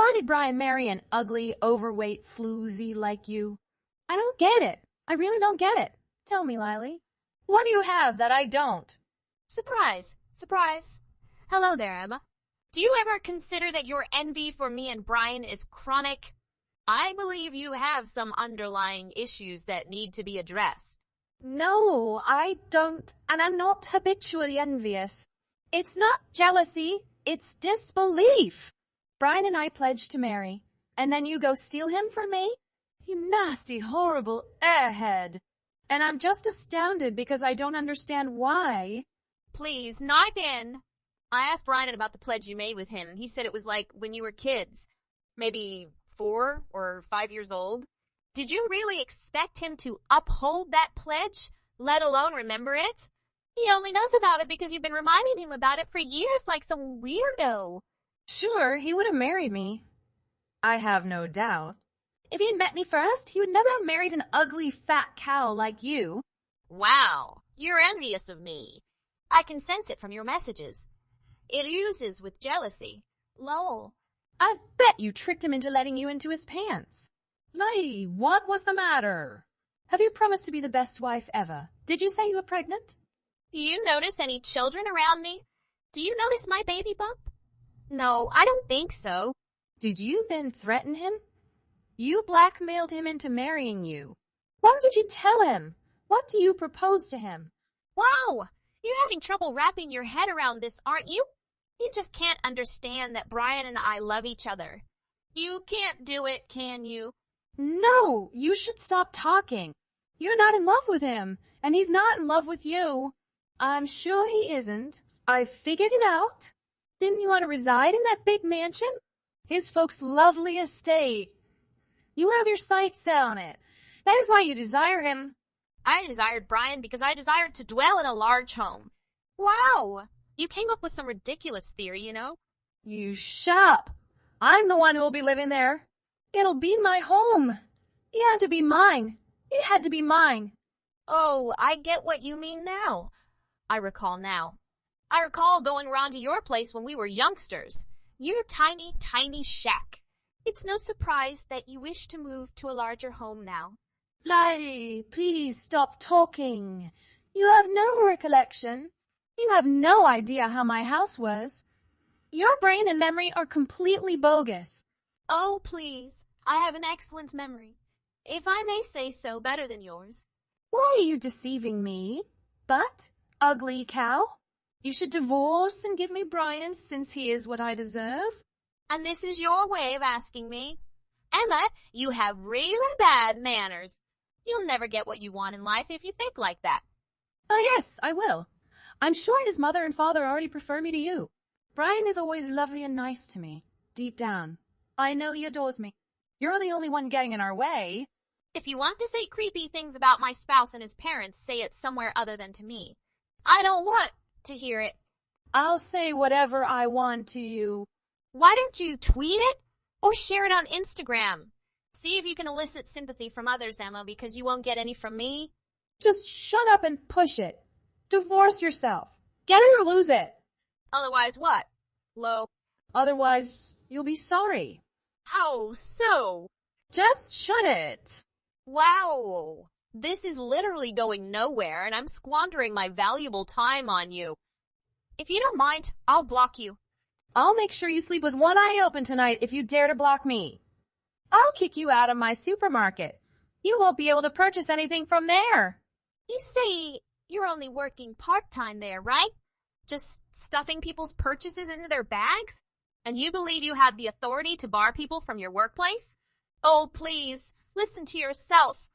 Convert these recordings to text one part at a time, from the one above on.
Why did Brian marry an ugly, overweight floozy like you? I don't get it. I really don't get it. Tell me, Lily. What do you have that I don't? Surprise, surprise. Hello there, Emma. Do you ever consider that your envy for me and Brian is chronic? I believe you have some underlying issues that need to be addressed. No, I don't, and I'm not habitually envious. It's not jealousy, it's disbelief. Brian and I pledged to marry, and then you go steal him from me? You nasty, horrible airhead. And I'm just astounded because I don't understand why. Please, not again. I asked Brian about the pledge you made with him. He said it was like when you were kids, maybe 4 or 5 years old. Did you really expect him to uphold that pledge, let alone remember it? He only knows about it because you've been reminding him about it for years like some weirdo. Sure, he would have married me. I have no doubt. If he'd met me first, he would never have married an ugly fat cow like you. Wow, you're envious of me. I can sense it from your messages. It oozes with jealousy. Lol. I bet you tricked him into letting you into his pants. Lily, what was the matter? Have you promised to be the best wife ever? Did you say you were pregnant? Do you notice any children around me? Do you notice my baby bump? No, I don't think so. Did you then threaten him? You blackmailed him into marrying you. What did you tell him? What do you propose to him? Wow, you're having trouble wrapping your head around this, aren't you? You just can't understand that Brian and I love each other. You can't do it, can you? No, you should stop talking. You're not in love with him, and he's not in love with you. I'm sure he isn't. I figured it out. Didn't you want to reside in that big mansion? His folks' lovely estate. You have your sights set on it. That is why you desire him. I desired Brian because I desired to dwell in a large home. Wow, you came up with some ridiculous theory, you know? You shut up. I'm the one who will be living there. It'll be my home. It had to be mine. It had to be mine. Oh, I get what you mean now. I recall now. I recall going around to your place when we were youngsters. Your tiny, tiny shack. It's no surprise that you wish to move to a larger home now. Lily, please stop talking. You have no recollection. You have no idea how my house was. Your brain and memory are completely bogus. Oh, please. I have an excellent memory. If I may say so, better than yours. Why are you deceiving me? But, ugly cow, you should divorce and give me Brian since he is what I deserve. And this is your way of asking me? Emma, you have really bad manners. You'll never get what you want in life if you think like that. Oh, yes, I will. I'm sure his mother and father already prefer me to you. Brian is always lovely and nice to me, deep down. I know he adores me. You're the only one getting in our way. If you want to say creepy things about my spouse and his parents, say it somewhere other than to me. I don't want to hear it. I'll say whatever I want to you. Why don't you tweet it or share it on Instagram? See if you can elicit sympathy from others, Emma, because you won't get any from me. Just shut up and push it. Divorce yourself. Get it or lose it. Otherwise what? Low. Otherwise, you'll be sorry. How so? Just shut it. Wow. This is literally going nowhere, and I'm squandering my valuable time on you. If you don't mind, I'll block you. I'll make sure you sleep with one eye open tonight if you dare to block me. I'll kick you out of my supermarket. You won't be able to purchase anything from there. You say you're only working part-time there, right? Just stuffing people's purchases into their bags? And you believe you have the authority to bar people from your workplace? Oh, please, listen to yourself.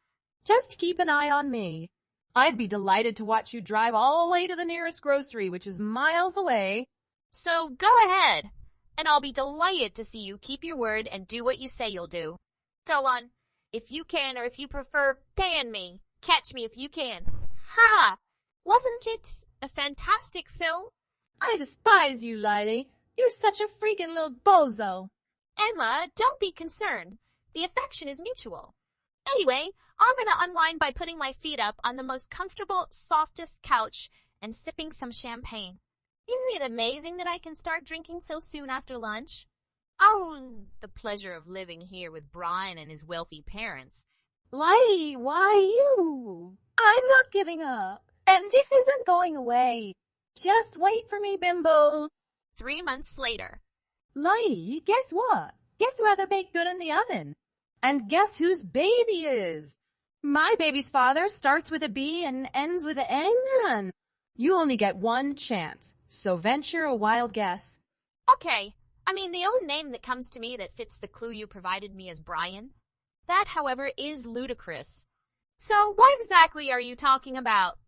Just keep an eye on me. I'd be delighted to watch you drive all the way to the nearest grocery, which is miles away. So go ahead, and I'll be delighted to see you keep your word and do what you say you'll do. Go on, if you can, or if you prefer, pan me. Catch me if you can. Ha! Wasn't it a fantastic film? I despise you, Lily. You're such a freaking little bozo. Emma, don't be concerned. The affection is mutual. Anyway, I'm gonna unwind by putting my feet up on the most comfortable, softest couch and sipping some champagne. Isn't it amazing that I can start drinking so soon after lunch? Oh, the pleasure of living here with Brian and his wealthy parents. Lottie, why you? I'm not giving up. And this isn't going away. Just wait for me, bimbo. 3 months later. Lottie, guess what? Guess who has a baked good in the oven? And guess whose baby is? My baby's father starts with a B and ends with an N. You only get one chance, so venture a wild guess. Okay, the only name that comes to me that fits the clue you provided me is Brian. That, however, is ludicrous. So what exactly are you talking about?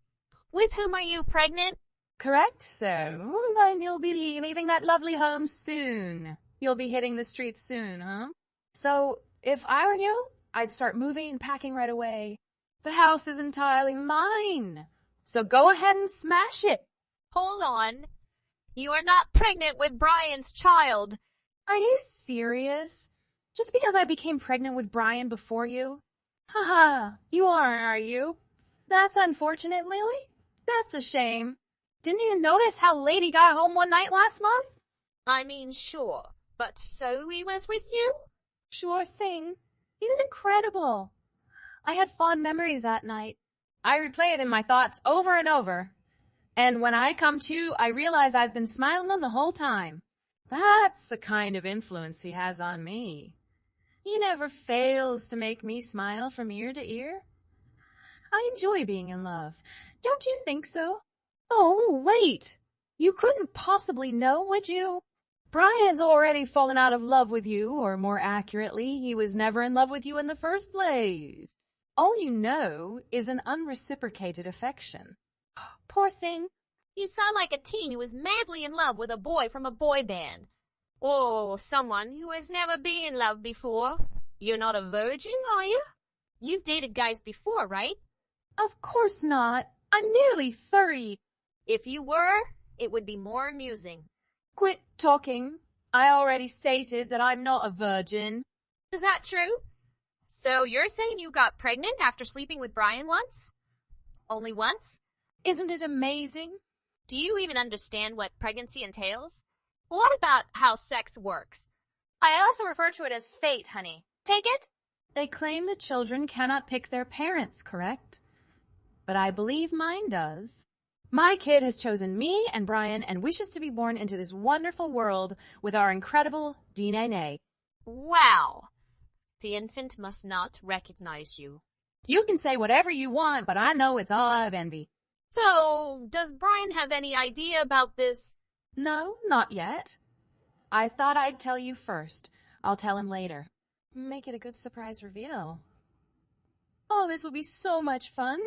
With whom are you pregnant? Correct, so then you'll be leaving that lovely home soon. You'll be hitting the streets soon, huh? So, if I were you, I'd start moving and packing right away. The house is entirely mine. So go ahead and smash it. Hold on. You are not pregnant with Brian's child. Are you serious? Just because I became pregnant with Brian before you? Haha, you are you? That's unfortunate, Lily. That's a shame. Didn't you notice how late he got home one night last month? Sure. But so he was with you? Sure thing. He's incredible. I had fond memories that night. I replay it in my thoughts over and over. And when I come to, I realize I've been smiling the whole time. That's the kind of influence he has on me. He never fails to make me smile from ear to ear. I enjoy being in love. Don't you think so? Oh, wait. You couldn't possibly know, would you? Brian's already fallen out of love with you, or more accurately, he was never in love with you in the first place. All you know is an unreciprocated affection. Poor thing. You sound like a teen who is madly in love with a boy from a boy band. Or someone who has never been in love before. You're not a virgin, are you? You've dated guys before, right? Of course not. I'm nearly 30. If you were, it would be more amusing. Quit talking. I already stated that I'm not a virgin. Is that true? So you're saying you got pregnant after sleeping with Brian once? Only once? Isn't it amazing? Do you even understand what pregnancy entails? What about how sex works? I also refer to it as fate, honey. Take it? They claim that children cannot pick their parents, correct? But I believe mine does. My kid has chosen me and Brian and wishes to be born into this wonderful world with our incredible DNA. Wow. The infant must not recognize you. You can say whatever you want, but I know it's all out of envy. So, does Brian have any idea about this? No, not yet. I thought I'd tell you first. I'll tell him later. Make it a good surprise reveal. Oh, this will be so much fun.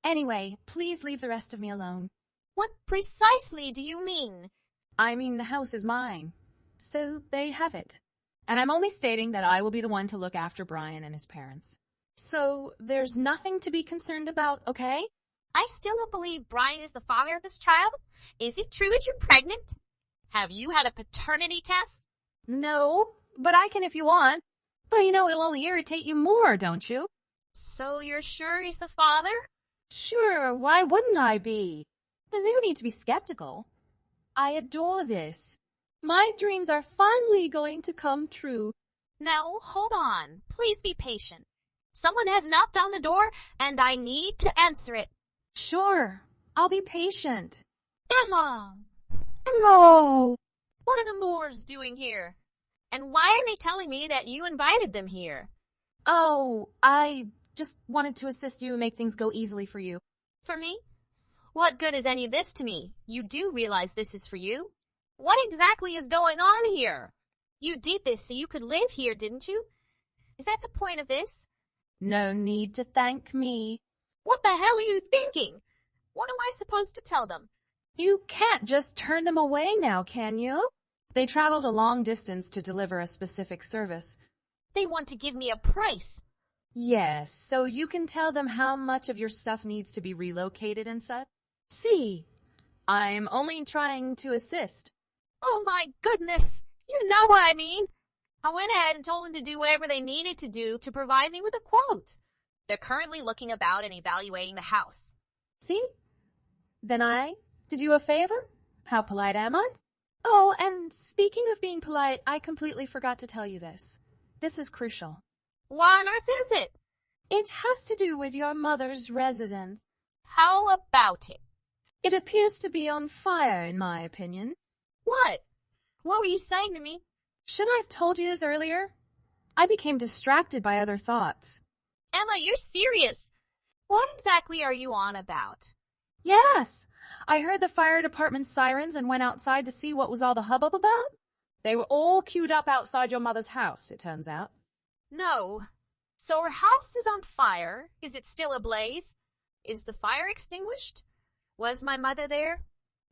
Anyway, please leave the rest of me alone. What precisely do you mean? I mean, the house is mine. So they have it. And I'm only stating that I will be the one to look after Brian and his parents. So there's nothing to be concerned about, okay? I still don't believe Brian is the father of this child. Is it true that you're pregnant? Have you had a paternity test? No, but I can if you want. But it'll only irritate you more, don't you? So you're sure he's the father? Sure, why wouldn't I be? There's no need to be skeptical. I adore this. My dreams are finally going to come true. Now, hold on. Please be patient. Someone has knocked on the door, and I need to answer it. Sure, I'll be patient. Emma! Hello! What are the Moores doing here? And why are they telling me that you invited them here? Oh, I just wanted to assist you and make things go easily for you. For me? What good is any of this to me? You do realize this is for you? What exactly is going on here? You did this so you could live here, didn't you? Is that the point of this? No need to thank me. What the hell are you thinking? What am I supposed to tell them? You can't just turn them away now, can you? They traveled a long distance to deliver a specific service. They want to give me a price. Yes, so you can tell them how much of your stuff needs to be relocated and such. See, I'm only trying to assist. Oh my goodness! You know what I mean! I went ahead and told them to do whatever they needed to do to provide me with a quote. They're currently looking about and evaluating the house. See? Then I did you a favor? How polite am I? Oh, and speaking of being polite, I completely forgot to tell you this. This is crucial. What on earth is it? It has to do with your mother's residence. How about it? It appears to be on fire, in my opinion. What? What were you saying to me? Should I have told you this earlier? I became distracted by other thoughts. Emma, you're serious. What exactly are you on about? Yes, I heard the fire department sirens and went outside to see what was all the hubbub about. They were all queued up outside your mother's house, it turns out. No. So her house is on fire. Is it still ablaze? Is the fire extinguished? Was my mother there?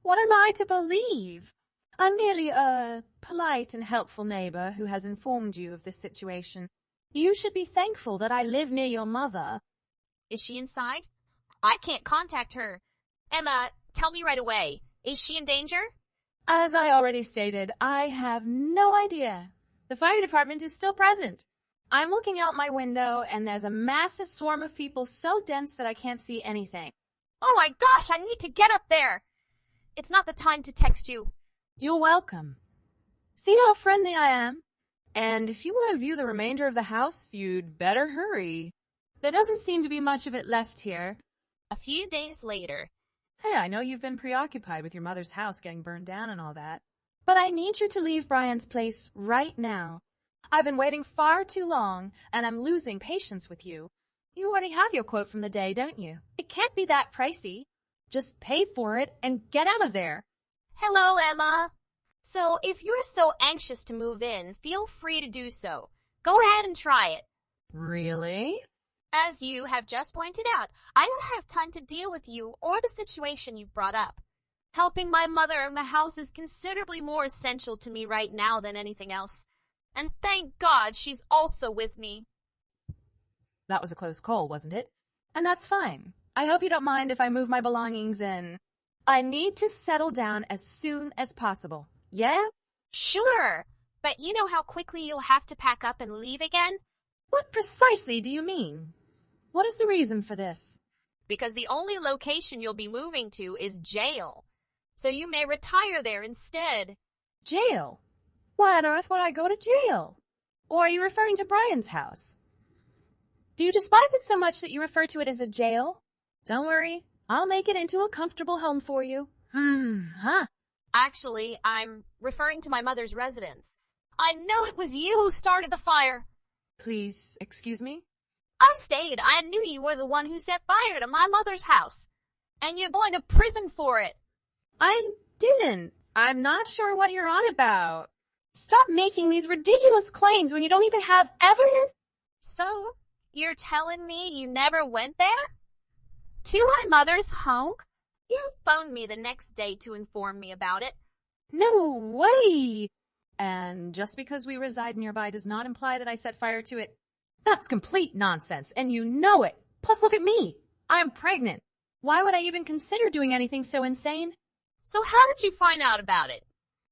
What am I to believe? I'm merely a polite and helpful neighbor who has informed you of this situation. You should be thankful that I live near your mother. Is she inside? I can't contact her. Emma, tell me right away. Is she in danger? As I already stated, I have no idea. The fire department is still present. I'm looking out my window and there's a massive swarm of people so dense that I can't see anything. Oh my gosh, I need to get up there. It's not the time to text you. You're welcome. See how friendly I am? And if you want to view the remainder of the house, you'd better hurry. There doesn't seem to be much of it left here. A few days later. Hey, I know you've been preoccupied with your mother's house getting burned down and all that, but I need you to leave Brian's place right now. I've been waiting far too long, and I'm losing patience with you. You already have your quote from the day, don't you? It can't be that pricey. Just pay for it and get out of there. Hello, Emma. So, if you're so anxious to move in, feel free to do so. Go ahead and try it. Really? As you have just pointed out, I don't have time to deal with you or the situation you've brought up. Helping my mother in the house is considerably more essential to me right now than anything else. And thank God she's also with me. That was a close call, wasn't it? And that's fine. I hope you don't mind if I move my belongings in. I need to settle down as soon as possible. Yeah? Sure, but you know how quickly you'll have to pack up and leave again? What precisely do you mean? What is the reason for this? Because the only location you'll be moving to is jail. So you may retire there instead. Jail? Why on earth would I go to jail? Or are you referring to Brian's house? Do you despise it so much that you refer to it as a jail? Don't worry, I'll make it into a comfortable home for you. Actually, I'm referring to my mother's residence. I know it was you who started the fire. Please, excuse me? I stayed. I knew you were the one who set fire to my mother's house. And you're going to prison for it. I didn't. I'm not sure what you're on about. Stop making these ridiculous claims when you don't even have evidence. So, you're telling me you never went there? To my mother's home? You phoned me the next day to inform me about it. No way! And just because we reside nearby does not imply that I set fire to it. That's complete nonsense, and you know it. Plus, look at me. I'm pregnant. Why would I even consider doing anything so insane? So how did you find out about it?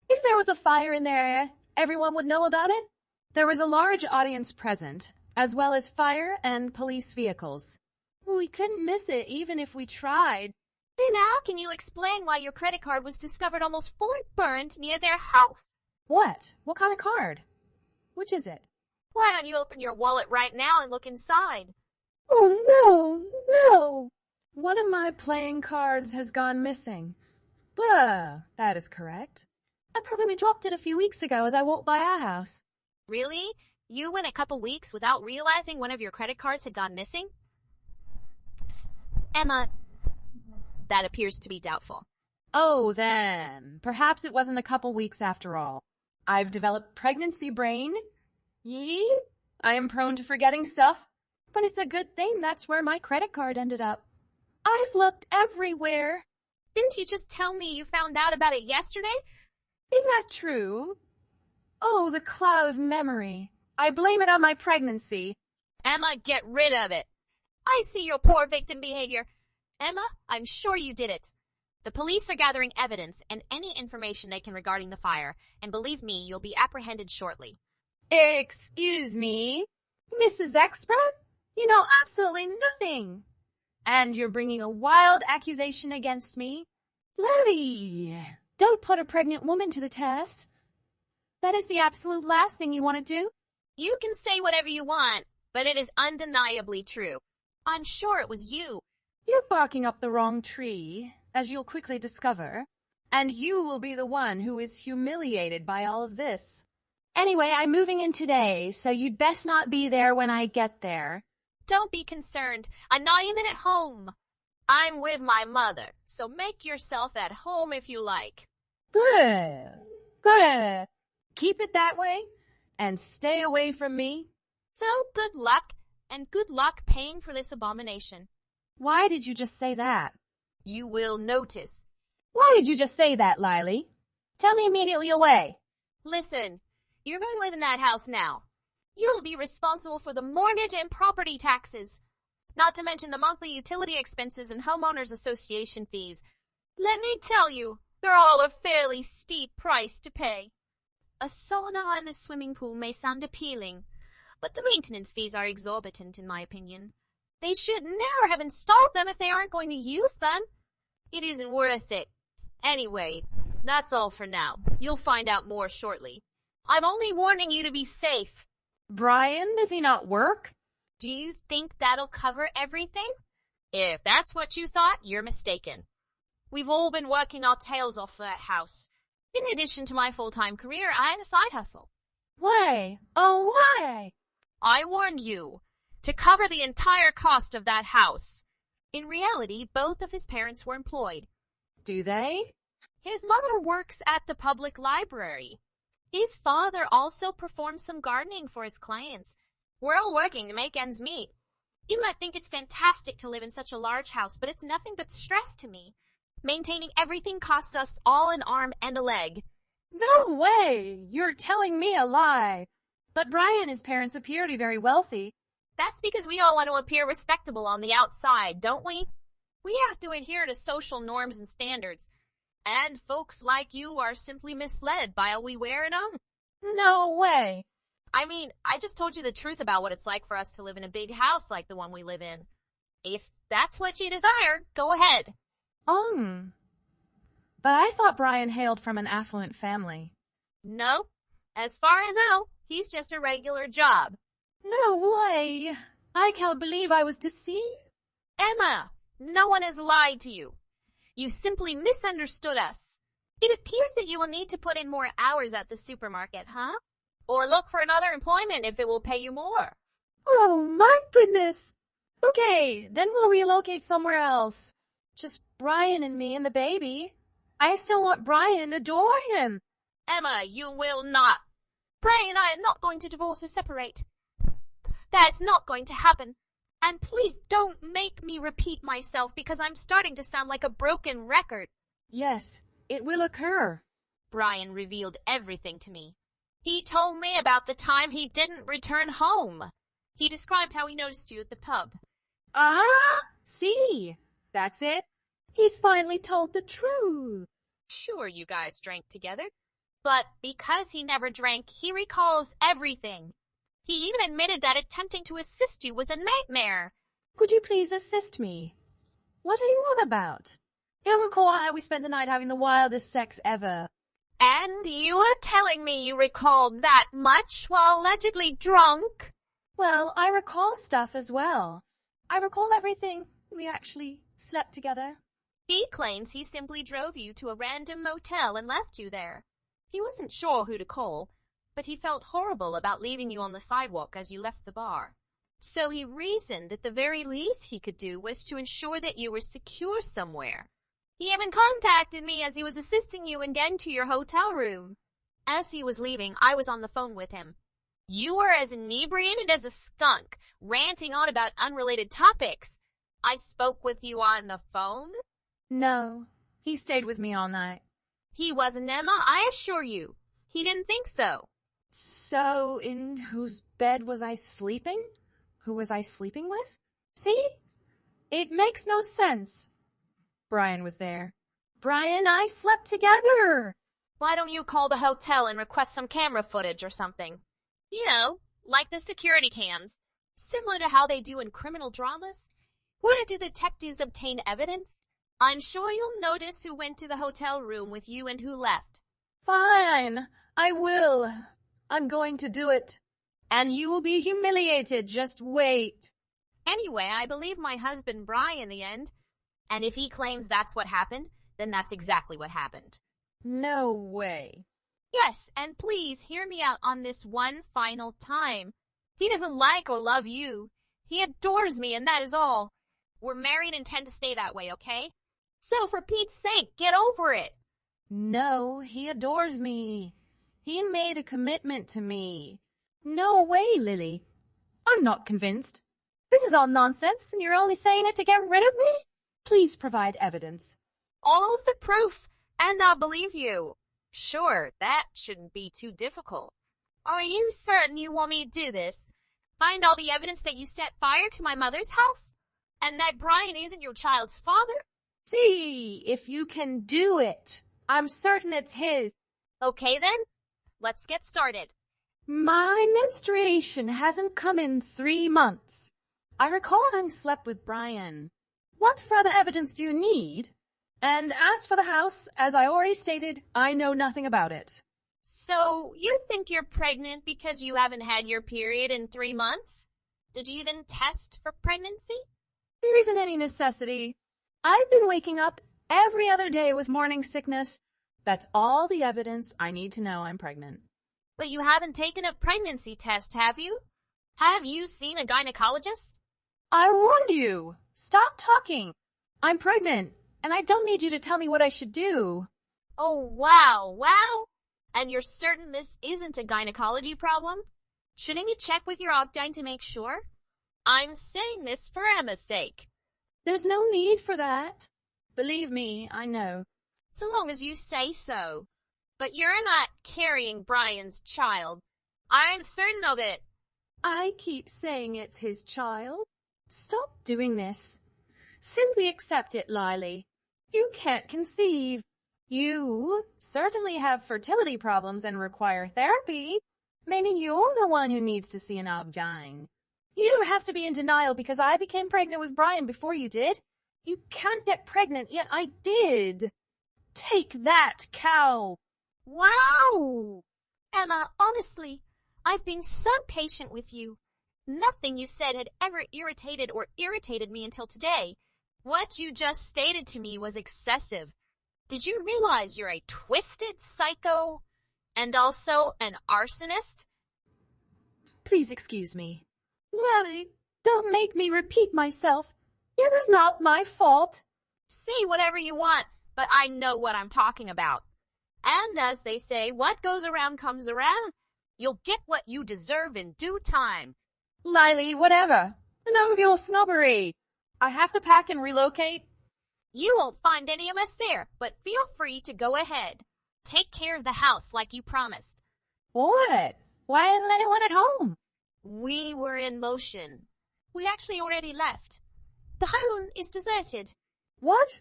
If there was a fire in their area, everyone would know about it. There was a large audience present, as well as fire and police vehicles. We couldn't miss it even if we tried. Then how can you explain why your credit card was discovered almost fully burned near their house? What? What kind of card? Which is it? Why don't you open your wallet right now and look inside? Oh, no. One of my playing cards has gone missing. That is correct. I probably dropped it a few weeks ago as I walked by our house. Really? You went a couple weeks without realizing one of your credit cards had gone missing? Emma, that appears to be doubtful. Oh, then. Perhaps it wasn't a couple weeks after all. I've developed pregnancy brain. Yee? I am prone to forgetting stuff. But it's a good thing that's where my credit card ended up. I've looked everywhere. Didn't you just tell me you found out about it yesterday? Is that true? Oh, the cloud of memory. I blame it on my pregnancy. Emma, get rid of it. I see your poor victim behavior. Emma, I'm sure you did it. The police are gathering evidence and any information they can regarding the fire, and believe me, you'll be apprehended shortly. Excuse me, Mrs. Expert? You know absolutely nothing. And you're bringing a wild accusation against me? Letty, Don't put a pregnant woman to the test. That is the absolute last thing you want to do. You can say whatever you want, but it is undeniably true. I'm sure it was you. You're barking up the wrong tree, as you'll quickly discover, and you will be the one who is humiliated by all of this. Anyway, I'm moving in today, so you'd best not be there when I get there. Don't be concerned. I'm not even at home. I'm with my mother, so make yourself at home if you like. Good. Good. Keep it that way, and stay away from me. So good luck, and good luck paying for this abomination. Why did you just say that? You will notice. Why did you just say that, Lily? Tell me immediately away. Listen, you're going to live in that house now. You'll be responsible for the mortgage and property taxes, not to mention the monthly utility expenses and homeowners association fees. Let me tell you, they're all a fairly steep price to pay. A sauna and a swimming pool may sound appealing, but the maintenance fees are exorbitant in my opinion. They should never have installed them if they aren't going to use them. It isn't worth it. Anyway, that's all for now. You'll find out more shortly. I'm only warning you to be safe. Brian, does he not work? Do you think that'll cover everything? If that's what you thought, you're mistaken. We've all been working our tails off for that house. In addition to my full-time career, I had a side hustle. Why? Oh, why? I warned you to cover the entire cost of that house. In reality, both of his parents were employed. Do they? His mother works at the public library. His father also performs some gardening for his clients. We're all working to make ends meet. You might think it's fantastic to live in such a large house, but it's nothing but stress to me. Maintaining everything costs us all an arm and a leg. No way! You're telling me a lie. But Brian and his parents appear to be very wealthy. That's because we all want to appear respectable on the outside, don't we? We have to adhere to social norms and standards. And folks like you are simply misled by all we wear and own. No way! I mean, I just told you the truth about what it's like for us to live in a big house like the one we live in. If that's what you desire, go ahead. But I thought Brian hailed from an affluent family. No. As far as I know, he's just a regular job. No way! I can't believe I was deceived. Emma, no one has lied to you. You simply misunderstood us. It appears that you will need to put in more hours at the supermarket, huh? Or look for another employment if it will pay you more. Oh my goodness! Okay, then we'll relocate somewhere else. Just Brian and me and the baby. I still want Brian, adore him. Emma, you will not. Brian and I are not going to divorce or separate. That is not going to happen. And please don't make me repeat myself because I'm starting to sound like a broken record. Yes, it will occur. Brian revealed everything to me. He told me about the time he didn't return home. He described how he noticed you at the pub. See, that's it. He's finally told the truth. Sure, you guys drank together. But because he never drank, he recalls everything. He even admitted that attempting to assist you was a nightmare. Could you please assist me? What are you on about? He'll recall how we spent the night having the wildest sex ever. And you are telling me you recalled that much while allegedly drunk? Well, I recall stuff as well. I recall everything. We actually slept together. He claims he simply drove you to a random motel and left you there. He wasn't sure who to call, but he felt horrible about leaving you on the sidewalk as you left the bar. So he reasoned that the very least he could do was to ensure that you were secure somewhere. He even contacted me as he was assisting you in getting to your hotel room. As he was leaving, I was on the phone with him. You were as inebriated as a skunk, ranting on about unrelated topics. I spoke with you on the phone? No, he stayed with me all night. He wasn't, Emma, I assure you. He didn't think so. So, in whose bed was I sleeping? Who was I sleeping with? See? It makes no sense. Brian was there. Brian and I slept together. Why don't you call the hotel and request some camera footage or something? You know, like the security cams. Similar to how they do in criminal dramas. Where do detectives obtain evidence? I'm sure you'll notice who went to the hotel room with you and who left. Fine, I will. I'm going to do it. And you will be humiliated. Just wait. Anyway, I believe my husband Brian in the end. And if he claims that's what happened, then that's exactly what happened. No way. Yes, and please hear me out on this one final time. He doesn't like or love you. He adores me, and that is all. We're married and intend to stay that way, okay? So for Pete's sake, get over it. No, he adores me. He made a commitment to me. No way, Lily. I'm not convinced. This is all nonsense, and you're only saying it to get rid of me? Please provide evidence. All of the proof, and I'll believe you. Sure, that shouldn't be too difficult. Are you certain you want me to do this? Find all the evidence that you set fire to my mother's house? And that Brian isn't your child's father? See if you can do it. I'm certain it's his. Okay then, let's get started. My menstruation hasn't come in 3 months. I recall having slept with Brian. What further evidence do you need? And as for the house, as I already stated, I know nothing about it. So, you think you're pregnant because you haven't had your period in 3 months? Did you even test for pregnancy? There isn't any necessity. I've been waking up every other day with morning sickness. That's all the evidence I need to know I'm pregnant. But you haven't taken a pregnancy test, have you? Have you seen a gynecologist? I warned you. Stop talking. I'm pregnant, and I don't need you to tell me what I should do. Oh, wow. And you're certain this isn't a gynecology problem? Shouldn't you check with your obgyn to make sure? I'm saying this for Emma's sake. There's no need for that. Believe me, I know. So long as you say so. But you're not carrying Brian's child. I'm certain of it. I keep saying it's his child. Stop doing this. Simply accept it, Lily. You can't conceive. You certainly have fertility problems and require therapy. Maybe you're the one who needs to see an obgyn. You don't have to be in denial because I became pregnant with Brian before you did. You can't get pregnant, yet I did. Take that, cow. Wow! Emma, honestly, I've been so patient with you. Nothing you said had ever irritated me until today. What you just stated to me was excessive. Did you realize you're a twisted psycho and also an arsonist? Please excuse me. Lily, don't make me repeat myself. It was not my fault. Say whatever you want, but I know what I'm talking about. And as they say, what goes around comes around. You'll get what you deserve in due time. Lily, whatever. Enough of your snobbery. I have to pack and relocate. You won't find any of us there, but feel free to go ahead. Take care of the house like you promised. What? Why isn't anyone at home? We were in motion. We actually already left. The home is deserted. What?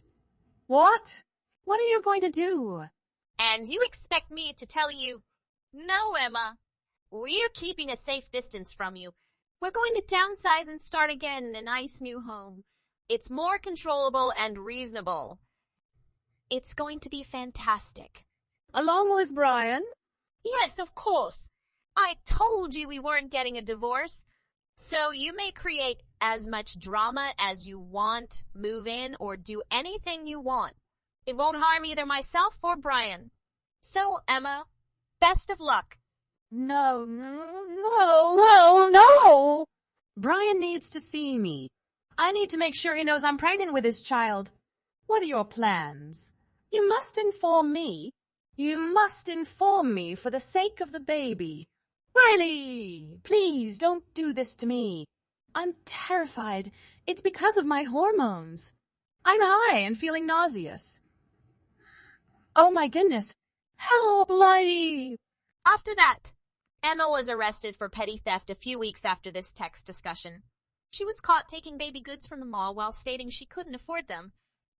What? What are you going to do? And you expect me to tell you? No, Emma. We're keeping a safe distance from you. We're going to downsize and start again in a nice new home. It's more controllable and reasonable. It's going to be fantastic. Along with Brian? Yes, of course. I told you we weren't getting a divorce. So you may create as much drama as you want, move in, or do anything you want. It won't harm either myself or Brian. So, Emma, best of luck. No. Brian needs to see me. I need to make sure he knows I'm pregnant with his child. What are your plans? You must inform me. You must inform me for the sake of the baby. Riley, please don't do this to me. I'm terrified. It's because of my hormones. I'm high and feeling nauseous. Oh my goodness. Help, Riley. After that, Emma was arrested for petty theft a few weeks after this text discussion. She was caught taking baby goods from the mall while stating she couldn't afford them.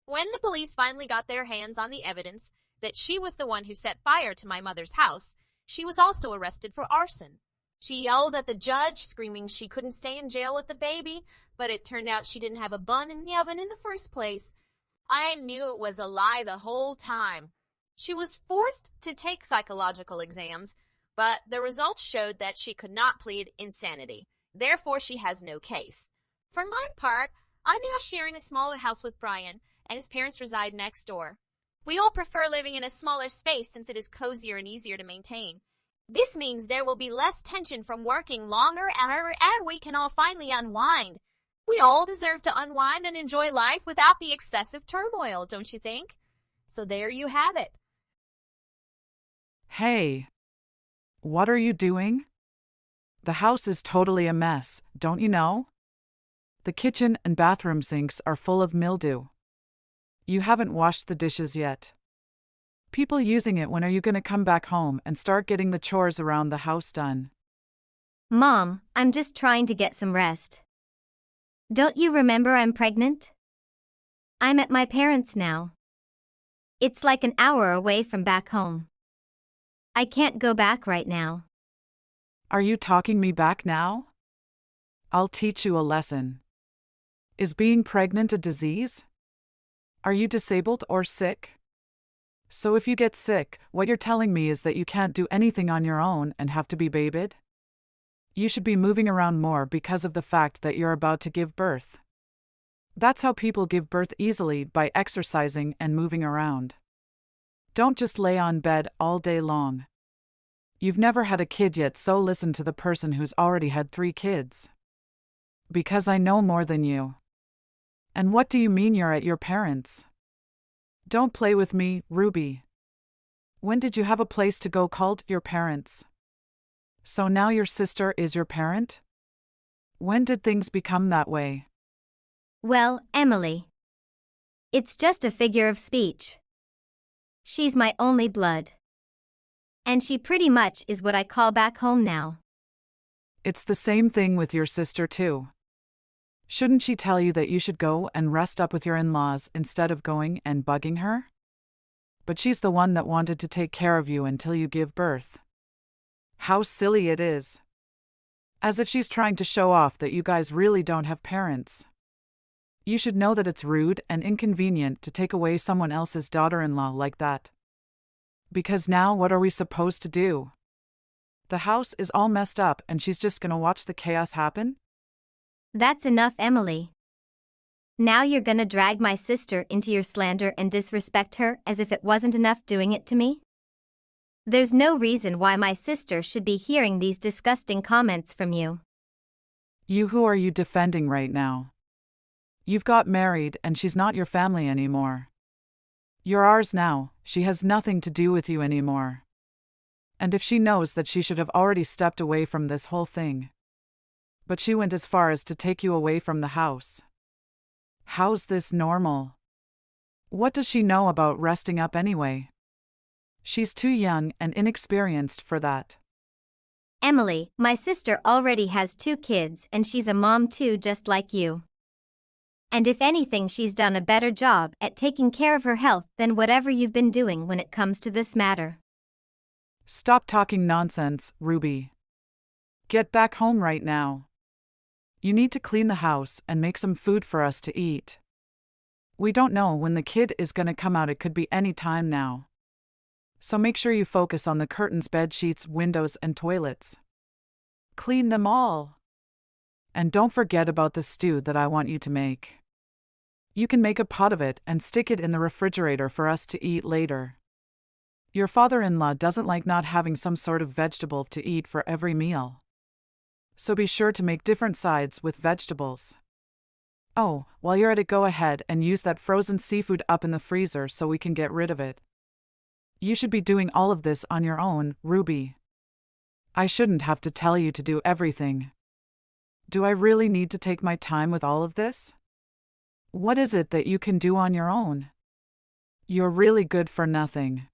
When the police finally got their hands on the evidence that she was the one who set fire to my mother's house, she was also arrested for arson. She yelled at the judge, screaming she couldn't stay in jail with the baby, but it turned out she didn't have a bun in the oven in the first place. I knew it was a lie the whole time. She was forced to take psychological exams, but the results showed that she could not plead insanity. Therefore, she has no case. For my part, I'm now sharing a smaller house with Brian, and his parents reside next door. We all prefer living in a smaller space since it is cozier and easier to maintain. This means there will be less tension from working longer and we can all finally unwind. We all deserve to unwind and enjoy life without the excessive turmoil, don't you think? So there you have it. Hey, what are you doing? The house is totally a mess, don't you know? The kitchen and bathroom sinks are full of mildew. You haven't washed the dishes yet. People using it, when are you going to come back home and start getting the chores around the house done? Mom, I'm just trying to get some rest. Don't you remember I'm pregnant? I'm at my parents' now. It's like an hour away from back home. I can't go back right now. Are you talking me back now? I'll teach you a lesson. Is being pregnant a disease? Are you disabled or sick? So if you get sick, what you're telling me is that you can't do anything on your own and have to be babied? You should be moving around more because of the fact that you're about to give birth. That's how people give birth easily, by exercising and moving around. Don't just lay on bed all day long. You've never had a kid yet, so listen to the person who's already had 3 kids. Because I know more than you. And what do you mean you're at your parents'? Don't play with me, Ruby. When did you have a place to go called your parents'? So now your sister is your parent? When did things become that way? Well, Emily. It's just a figure of speech. She's my only blood. And she pretty much is what I call back home now. It's the same thing with your sister too. Shouldn't she tell you that you should go and rest up with your in-laws instead of going and bugging her? But she's the one that wanted to take care of you until you give birth. How silly it is. As if she's trying to show off that you guys really don't have parents. You should know that it's rude and inconvenient to take away someone else's daughter-in-law like that. Because now what are we supposed to do? The house is all messed up and she's just gonna watch the chaos happen? That's enough, Emily. Now you're gonna drag my sister into your slander and disrespect her as if it wasn't enough doing it to me? There's no reason why my sister should be hearing these disgusting comments from you. Who are you defending right now? You've got married and she's not your family anymore. You're ours now, she has nothing to do with you anymore. And if she knows that, she should have already stepped away from this whole thing. But she went as far as to take you away from the house. How's this normal? What does she know about resting up anyway? She's too young and inexperienced for that. Emily, my sister already has 2 kids and she's a mom too, just like you. And if anything, she's done a better job at taking care of her health than whatever you've been doing when it comes to this matter. Stop talking nonsense, Ruby. Get back home right now. You need to clean the house and make some food for us to eat. We don't know when the kid is gonna come out, it could be any time now. So make sure you focus on the curtains, bed sheets, windows, and toilets. Clean them all. And don't forget about the stew that I want you to make. You can make a pot of it and stick it in the refrigerator for us to eat later. Your father-in-law doesn't like not having some sort of vegetable to eat for every meal. So be sure to make different sides with vegetables. Oh, while you're at it, go ahead and use that frozen seafood up in the freezer so we can get rid of it. You should be doing all of this on your own, Ruby. I shouldn't have to tell you to do everything. Do I really need to take my time with all of this? What is it that you can do on your own? You're really good for nothing.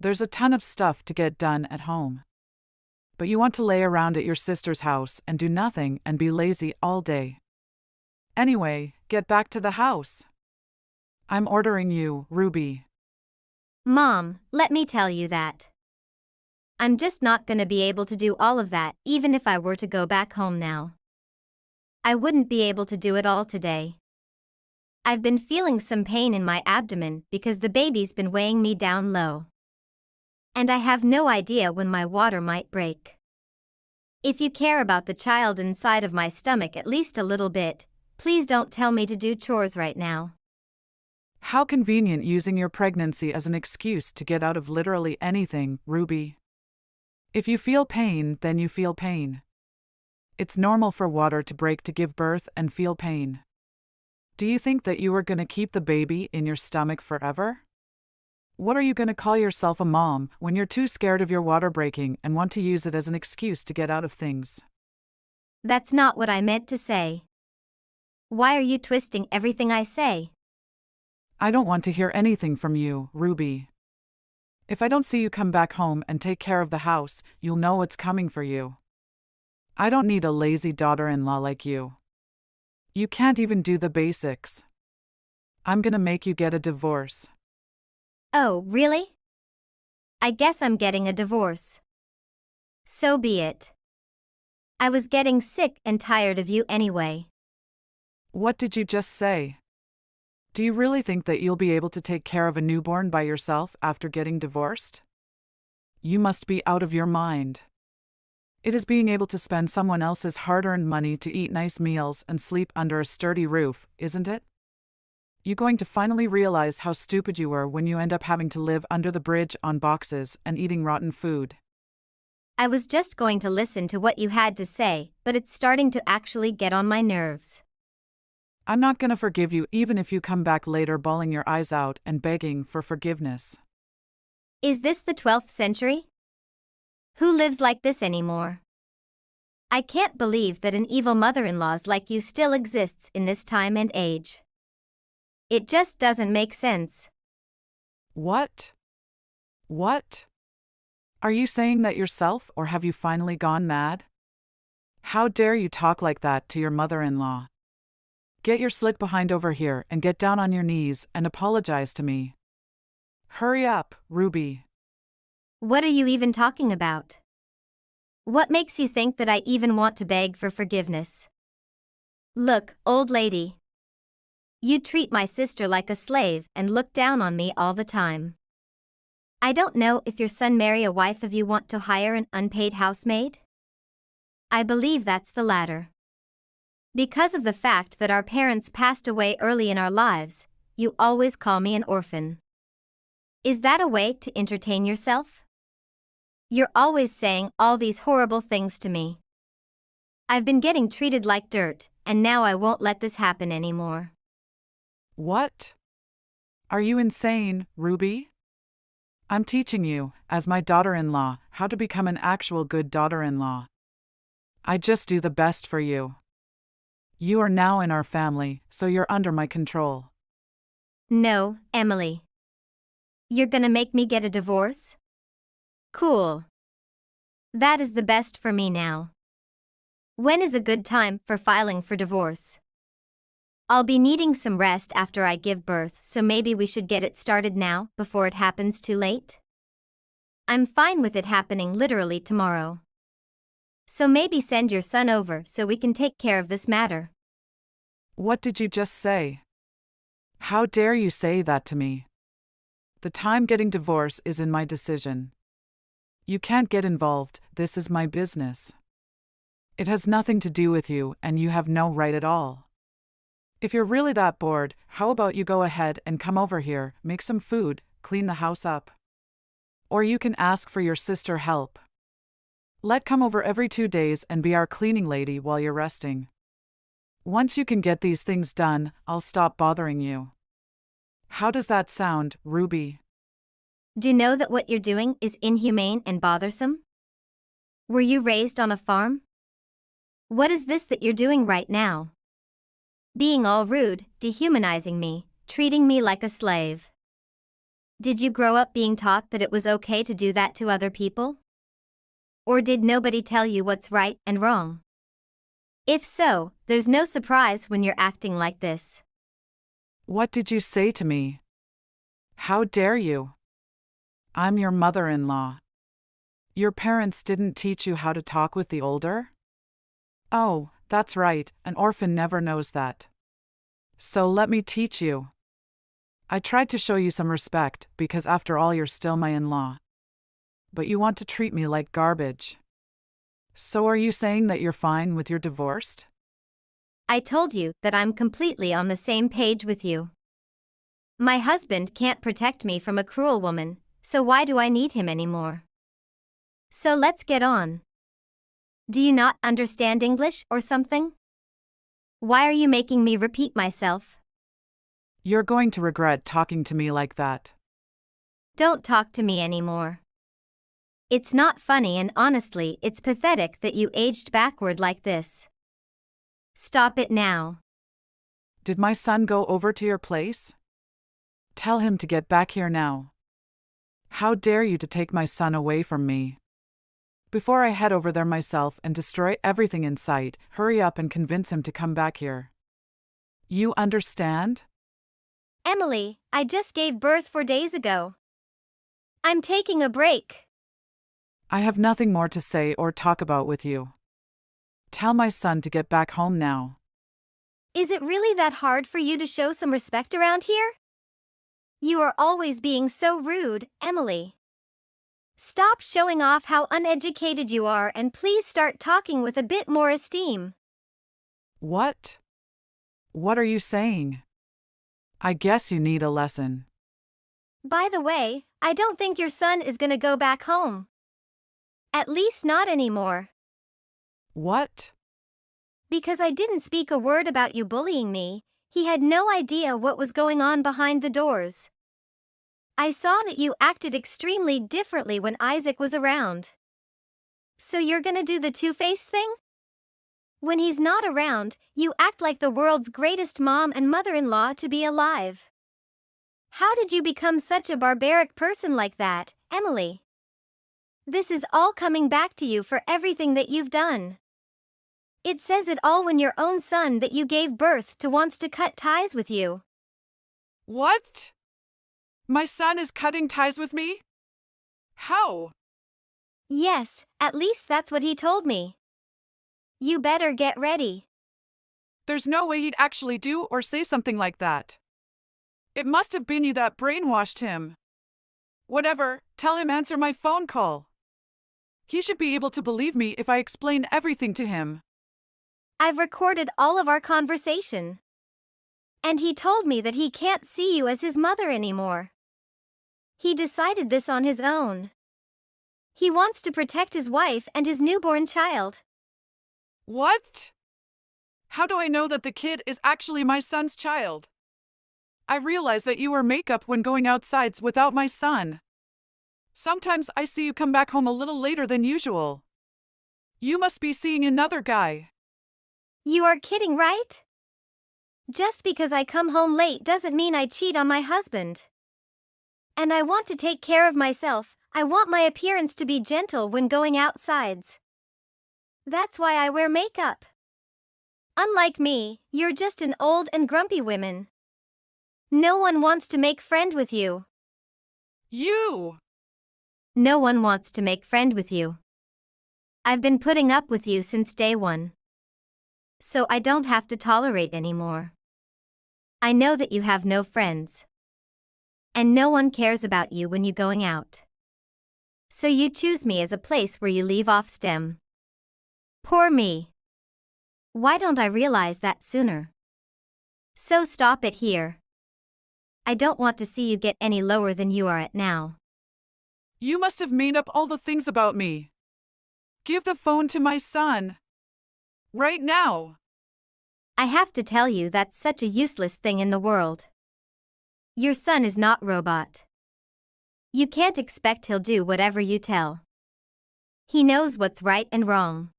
There's a ton of stuff to get done at home. But you want to lay around at your sister's house and do nothing and be lazy all day. Anyway, get back to the house. I'm ordering you, Ruby. Mom, let me tell you that. I'm just not gonna be able to do all of that, even if I were to go back home now. I wouldn't be able to do it all today. I've been feeling some pain in my abdomen because the baby's been weighing me down low. And I have no idea when my water might break. If you care about the child inside of my stomach at least a little bit, please don't tell me to do chores right now. How convenient using your pregnancy as an excuse to get out of literally anything, Ruby. If you feel pain, then you feel pain. It's normal for water to break to give birth and feel pain. Do you think that you are going to keep the baby in your stomach forever? What are you going to call yourself a mom when you're too scared of your water breaking and want to use it as an excuse to get out of things? That's not what I meant to say. Why are you twisting everything I say? I don't want to hear anything from you, Ruby. If I don't see you come back home and take care of the house, you'll know what's coming for you. I don't need a lazy daughter-in-law like you. You can't even do the basics. I'm gonna make you get a divorce. Oh, really? I guess I'm getting a divorce. So be it. I was getting sick and tired of you anyway. What did you just say? Do you really think that you'll be able to take care of a newborn by yourself after getting divorced? You must be out of your mind. It is being able to spend someone else's hard-earned money to eat nice meals and sleep under a sturdy roof, isn't it? You're going to finally realize how stupid you were when you end up having to live under the bridge on boxes and eating rotten food. I was just going to listen to what you had to say, but it's starting to actually get on my nerves. I'm not gonna forgive you even if you come back later bawling your eyes out and begging for forgiveness. Is this the 12th century? Who lives like this anymore? I can't believe that an evil mother-in-law like you still exists in this time and age. It just doesn't make sense. What? What? Are you saying that yourself, or have you finally gone mad? How dare you talk like that to your mother-in-law? Get your slick behind over here and get down on your knees and apologize to me. Hurry up, Ruby. What are you even talking about? What makes you think that I even want to beg for forgiveness? Look, old lady. You treat my sister like a slave and look down on me all the time. I don't know if your son marry a wife if you want to hire an unpaid housemaid? I believe that's the latter. Because of the fact that our parents passed away early in our lives, you always call me an orphan. Is that a way to entertain yourself? You're always saying all these horrible things to me. I've been getting treated like dirt, and now I won't let this happen anymore. What? Are you insane, Ruby? I'm teaching you, as my daughter-in-law, how to become an actual good daughter-in-law. I just do the best for you. You are now in our family, so you're under my control. No, Emily. You're gonna make me get a divorce? Cool. That is the best for me now. When is a good time for filing for divorce? I'll be needing some rest after I give birth, so maybe we should get it started now before it happens too late? I'm fine with it happening literally tomorrow. So maybe send your son over so we can take care of this matter. What did you just say? How dare you say that to me? The time getting divorced is in my decision. You can't get involved, this is my business. It has nothing to do with you, and you have no right at all. If you're really that bored, how about you go ahead and come over here, make some food, clean the house up. Or you can ask for your sister help. Let come over every 2 days and be our cleaning lady while you're resting. Once you can get these things done, I'll stop bothering you. How does that sound, Ruby? Do you know that what you're doing is inhumane and bothersome? Were you raised on a farm? What is this that you're doing right now? Being all rude, dehumanizing me, treating me like a slave. Did you grow up being taught that it was okay to do that to other people? Or did nobody tell you what's right and wrong? If so, there's no surprise when you're acting like this. What did you say to me? How dare you? I'm your mother-in-law. Your parents didn't teach you how to talk with the older? Oh, that's right, an orphan never knows that. So let me teach you. I tried to show you some respect because after all you're still my in-law. But you want to treat me like garbage. So are you saying that you're fine with your divorced? I told you that I'm completely on the same page with you. My husband can't protect me from a cruel woman, so why do I need him anymore? So let's get on. Do you not understand English or something? Why are you making me repeat myself? You're going to regret talking to me like that. Don't talk to me anymore. It's not funny and honestly, it's pathetic that you aged backward like this. Stop it now. Did my son go over to your place? Tell him to get back here now. How dare you to take my son away from me? Before I head over there myself and destroy everything in sight, hurry up and convince him to come back here. You understand? Emily, I just gave birth 4 days ago. I'm taking a break. I have nothing more to say or talk about with you. Tell my son to get back home now. Is it really that hard for you to show some respect around here? You are always being so rude, Emily. Stop showing off how uneducated you are and please start talking with a bit more esteem. What? What are you saying? I guess you need a lesson. By the way, I don't think your son is gonna go back home. At least not anymore. What? Because I didn't speak a word about you bullying me, he had no idea what was going on behind the doors. I saw that you acted extremely differently when Isaac was around. So you're gonna do the two-faced thing? When he's not around, you act like the world's greatest mom and mother-in-law to be alive. How did you become such a barbaric person like that, Emily? This is all coming back to you for everything that you've done. It says it all when your own son that you gave birth to wants to cut ties with you. What? My son is cutting ties with me? How? Yes, at least that's what he told me. You better get ready. There's no way he'd actually do or say something like that. It must have been you that brainwashed him. Whatever, tell him answer my phone call. He should be able to believe me if I explain everything to him. I've recorded all of our conversation. And he told me that he can't see you as his mother anymore. He decided this on his own. He wants to protect his wife and his newborn child. What? How do I know that the kid is actually my son's child? I realize that you wear makeup when going outside without my son. Sometimes I see you come back home a little later than usual. You must be seeing another guy. You are kidding, right? Just because I come home late doesn't mean I cheat on my husband. And I want to take care of myself. I want my appearance to be gentle when going outsides. That's why I wear makeup. Unlike me, you're just an old and grumpy woman. No one wants to make friend with you. You! No one wants to make friend with you. I've been putting up with you since day one. So I don't have to tolerate anymore. I know that you have no friends. And no one cares about you when you're going out. So you choose me as a place where you leave off STEM. Poor me. Why don't I realize that sooner? So stop it here. I don't want to see you get any lower than you are at now. You must have made up all the things about me. Give the phone to my son. Right now. I have to tell you that's such a useless thing in the world. Your son is not robot. You can't expect he'll do whatever you tell. He knows what's right and wrong.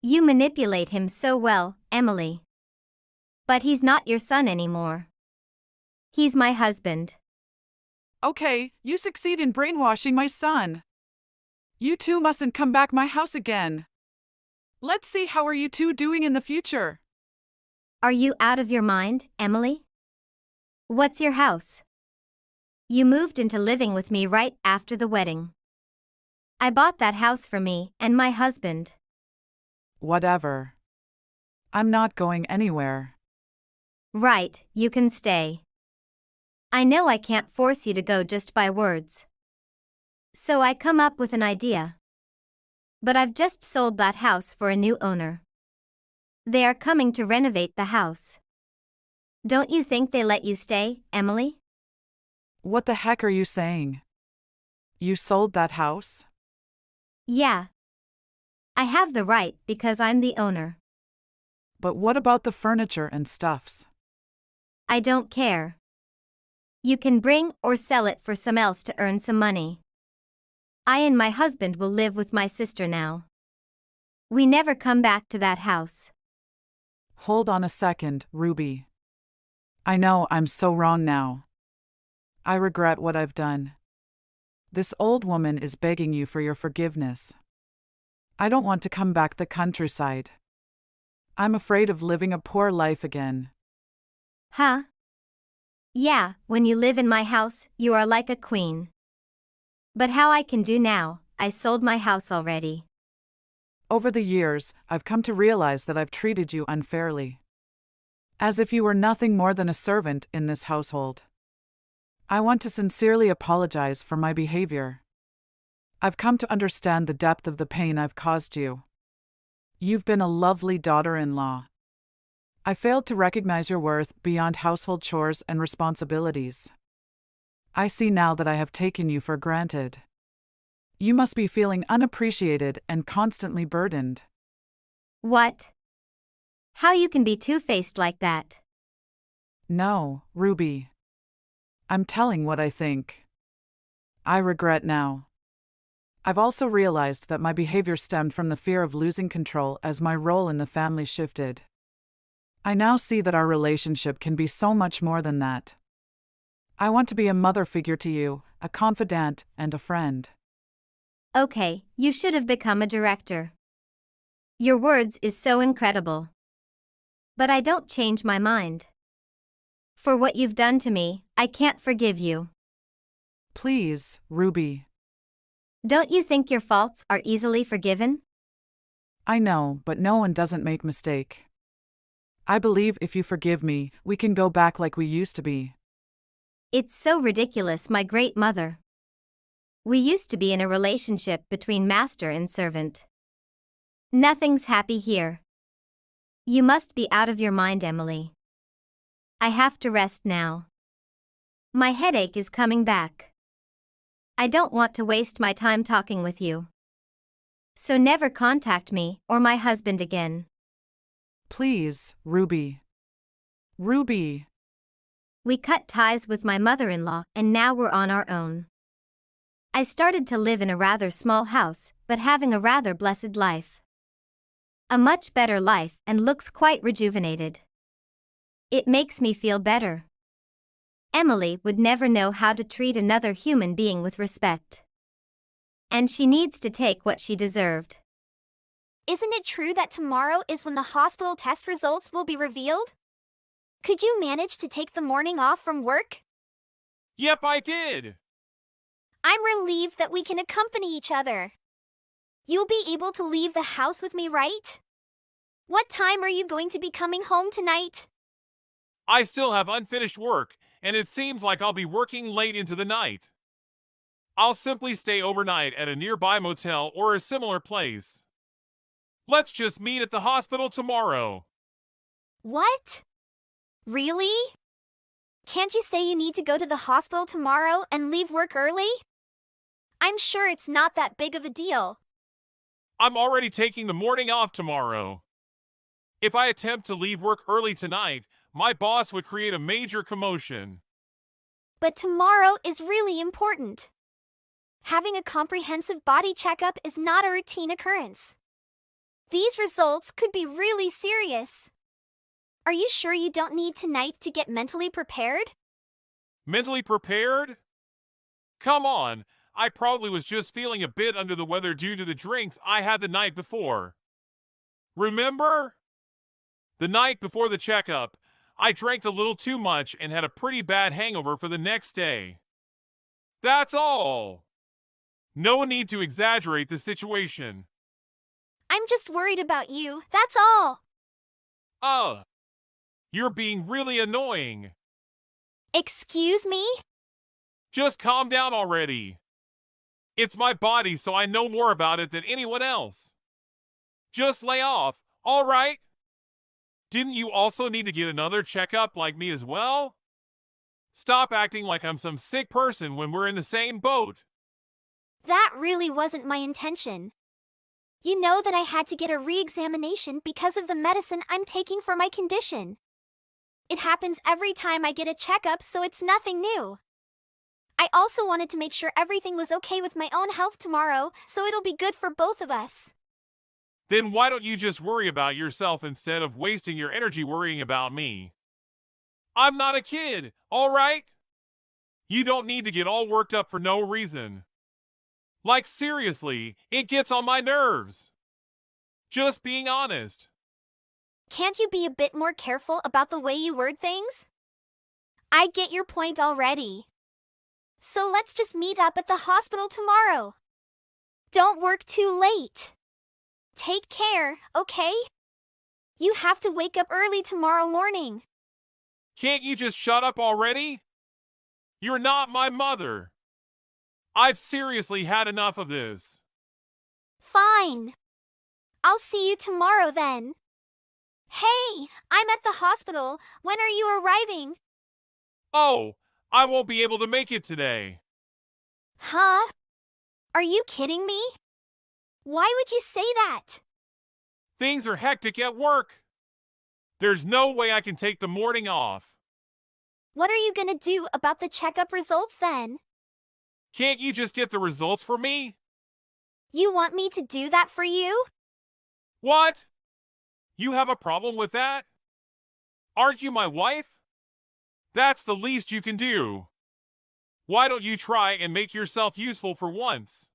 You manipulate him so well, Emily. But he's not your son anymore. He's my husband. Okay, you succeed in brainwashing my son. You two mustn't come back my house again. Let's see how are you two doing in the future. Are you out of your mind, Emily? What's your house? You moved into living with me right after the wedding. I bought that house for me and my husband. Whatever. I'm not going anywhere. Right, you can stay. I know I can't force you to go just by words. So I come up with an idea. But I've just sold that house for a new owner. They are coming to renovate the house. Don't you think they let you stay, Emily? What the heck are you saying? You sold that house? Yeah. I have the right because I'm the owner. But what about the furniture and stuffs? I don't care. You can bring or sell it for some else to earn some money. I and my husband will live with my sister now. We never come back to that house. Hold on a second, Ruby. I know I'm so wrong now. I regret what I've done. This old woman is begging you for your forgiveness. I don't want to come back the countryside. I'm afraid of living a poor life again. Huh? Yeah, when you live in my house, you are like a queen. But how I can do now, I sold my house already. Over the years, I've come to realize that I've treated you unfairly. As if you were nothing more than a servant in this household. I want to sincerely apologize for my behavior. I've come to understand the depth of the pain I've caused you. You've been a lovely daughter-in-law. I failed to recognize your worth beyond household chores and responsibilities. I see now that I have taken you for granted. You must be feeling unappreciated and constantly burdened. What? How you can be two-faced like that? No, Ruby. I'm telling what I think. I regret now. I've also realized that my behavior stemmed from the fear of losing control as my role in the family shifted. I now see that our relationship can be so much more than that. I want to be a mother figure to you, a confidant, and a friend. Okay, you should have become a director. Your words is so incredible. But I don't change my mind. For what you've done to me, I can't forgive you. Please, Ruby. Don't you think your faults are easily forgiven? I know, but no one doesn't make mistake. I believe if you forgive me, we can go back like we used to be. It's so ridiculous, my great mother. We used to be in a relationship between master and servant. Nothing's happy here. You must be out of your mind, Emily. I have to rest now. My headache is coming back. I don't want to waste my time talking with you. So never contact me or my husband again. Please, Ruby. Ruby. We cut ties with my mother-in-law and now we're on our own. I started to live in a rather small house, but having a rather blessed life. A much better life and looks quite rejuvenated. It makes me feel better. Emily would never know how to treat another human being with respect. And she needs to take what she deserved. Isn't it true that tomorrow is when the hospital test results will be revealed? Could you manage to take the morning off from work? Yep, I did. I'm relieved that we can accompany each other. You'll be able to leave the house with me, right? What time are you going to be coming home tonight? I still have unfinished work, and it seems like I'll be working late into the night. I'll simply stay overnight at a nearby motel or a similar place. Let's just meet at the hospital tomorrow. What? Really? Can't you say you need to go to the hospital tomorrow and leave work early? I'm sure it's not that big of a deal. I'm already taking the morning off tomorrow. If I attempt to leave work early tonight, my boss would create a major commotion. But tomorrow is really important. Having a comprehensive body checkup is not a routine occurrence. These results could be really serious. Are you sure you don't need tonight to get mentally prepared? Mentally prepared? Come on, I probably was just feeling a bit under the weather due to the drinks I had the night before. Remember? The night before the checkup, I drank a little too much and had a pretty bad hangover for the next day. That's all. No need to exaggerate the situation. I'm just worried about you, that's all. You're being really annoying. Excuse me? Just calm down already. It's my body, so I know more about it than anyone else. Just lay off, all right? Didn't you also need to get another checkup like me as well? Stop acting like I'm some sick person when we're in the same boat. That really wasn't my intention. You know that I had to get a re-examination because of the medicine I'm taking for my condition. It happens every time I get a checkup, so it's nothing new. I also wanted to make sure everything was okay with my own health tomorrow, so it'll be good for both of us. Then why don't you just worry about yourself instead of wasting your energy worrying about me? I'm not a kid, all right? You don't need to get all worked up for no reason. Like seriously, it gets on my nerves. Just being honest. Can't you be a bit more careful about the way you word things? I get your point already. So let's just meet up at the hospital tomorrow. Don't work too late. Take care, okay? You have to wake up early tomorrow morning. Can't you just shut up already? You're not my mother. I've seriously had enough of this. Fine. I'll see you tomorrow then. Hey, I'm at the hospital. When are you arriving? Oh, I won't be able to make it today. Huh? Are you kidding me? Why would you say that? Things are hectic at work. There's no way I can take the morning off. What are you gonna do about the checkup results then? Can't you just get the results for me? You want me to do that for you? What? You have a problem with that? Aren't you my wife? That's the least you can do. Why don't you try and make yourself useful for once?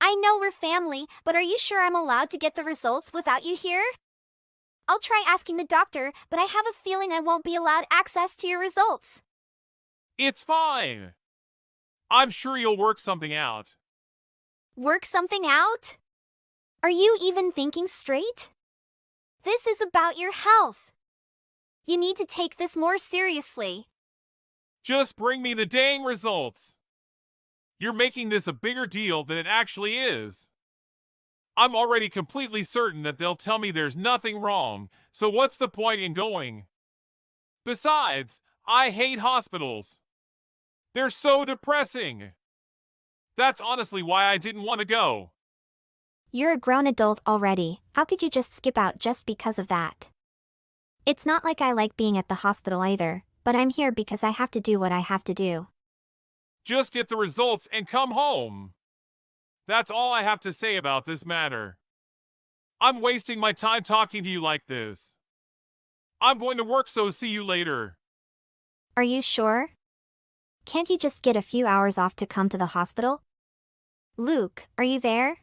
I know we're family, but are you sure I'm allowed to get the results without you here? I'll try asking the doctor, but I have a feeling I won't be allowed access to your results. It's fine. I'm sure you'll work something out. Work something out? Are you even thinking straight? This is about your health. You need to take this more seriously. Just bring me the dang results. You're making this a bigger deal than it actually is. I'm already completely certain that they'll tell me there's nothing wrong, so what's the point in going? Besides, I hate hospitals. They're so depressing. That's honestly why I didn't want to go. You're a grown adult already. How could you just skip out just because of that? It's not like I like being at the hospital either, but I'm here because I have to do what I have to do. Just get the results and come home. That's all I have to say about this matter. I'm wasting my time talking to you like this. I'm going to work, so see you later. Are you sure? Can't you just get a few hours off to come to the hospital? Luke, are you there?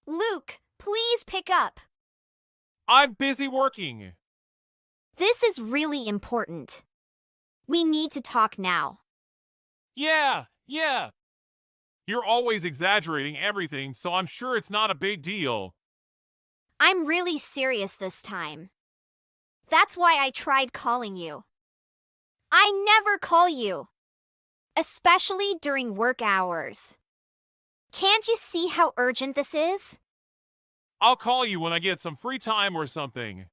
Luke, please pick up. I'm busy working. This is really important. We need to talk now. Yeah. You're always exaggerating everything, so I'm sure it's not a big deal. I'm really serious this time. That's why I tried calling you. I never call you. Especially during work hours. Can't you see how urgent this is? I'll call you when I get some free time or something.